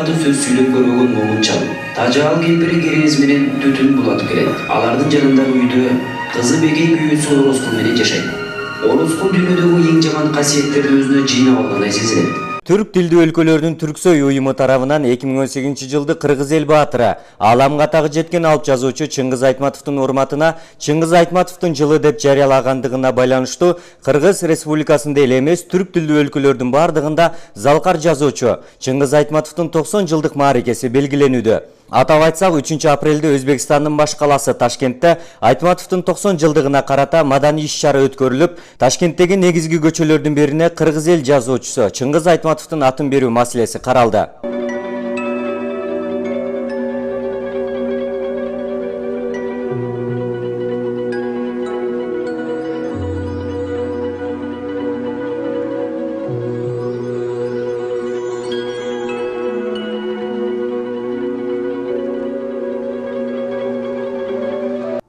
катуу сөз сүйлөп көрбөгөн Момунчал тажал кемпири керез менен түтүн булатып келет. Алардын жанындагы үйдө кызы Бекей күйөөсү Орозкул менен жашайт. Орозкул дүйнөдөгү эң жаман касиеттерди өзүнө жыйнап алгандай сезилет. Түрк тилдүү өлкөлөрдүн Түрксой уюму тарабынан 2018-жылды Кыргыз эл баатыры, ааламга атагы жеткен алып жазуучу Чыңгыз Айтматовдун урматына Чыңгыз Айтматовдун жылы деп жарыялагандыгына байланыштуу Кыргыз Республикасында эле эмес түрк тилдүү өлкөлөрдүн бардыгында залкар жазуучу Чыңгыз Айтматовдун 90 жылдык мааракеси белгиленүүдө. Атап айтсак, 3-апрелде Өзбекстандын баш каласы Ташкентте Айтматовдун 90 жылдыгына карата маданий иш-чара өткөрүлүп, Ташкенттеги негизги көчөлөрдүн бирине кыргыз эл жазуучусу Чыңгыз Айтматовдун атын берүү маселеси каралды.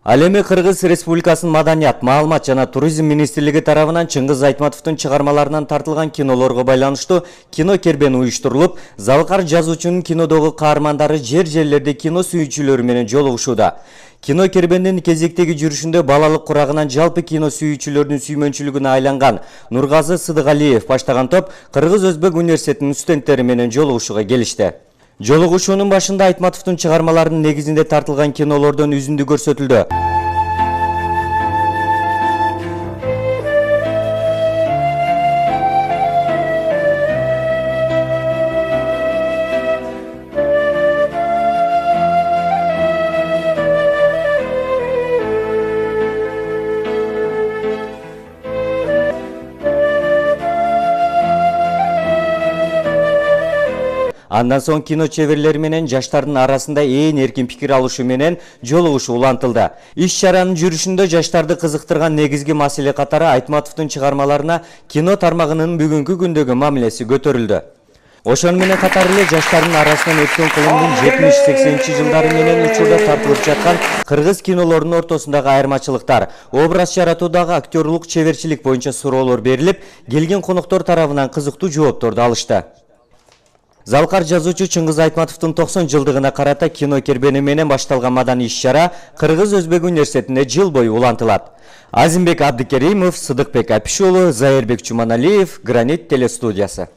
Ал эми Кыргыз Республикасынын Маданият, Маалымат жана туризм министрлиги тарабынан Чыңгыз Айтматовдун чыгармаларынан тартылган кинолорго байланыштуу кино кербени уюштурулуп, залкар жазуучунун кинодогу каармандары жер-жерлерде кино сүйүүчүлөрү менен жолугушууда. Кино кербендин кезектеги жүрүшүндө балалык курагынан жалпы кино сүйүүчүлөрдүн сүймөнчүлүгүнө айланган Нургазы Сыдыгалиев баштаган топ Кыргыз-Өзбек университетинин студенттери менен жолугушууга келишти. Жолугушуунун башында Айтматовдун чыгармаларынын негизинде тартылган кинолордон үзүндү көрсөтүлдү. Андан соң кино чеберлери менен жаштардын арасында ээн эркин пикир алышы менен жолугушуу улантылды. Иш-чаранын жүрүшүндө жаштарды кызыктырган негизги маселе катары Айтматовдун чыгармаларына кино тармагынын бүгүнкү күндөгү мамилеси көтөрүлдү. Ошону менен катары эле жаштардын арасынан өткөн кылымдын 70-80-жылдары менен учурда тартылып жаткан кыргыз кинолорунун ортосундагы айырмачылыктар, образ жаратуудагы актерлук чеберчилик боюнча суроолор берилип, келген коноктор тарабынан кызыктуу жоопторду алышты. Залкар жазуучу Чыңгыз Айтматовдун 90 жылдыгына карата кино кербени менен башталган маданий иш-чара Кыргыз-Өзбек университетинде жыл бою улантылат. Азимбек Абдыкеримов, Сыдыкбек Апиш уулу, Зайырбек Чуманалиев, Гранит телестудиясы.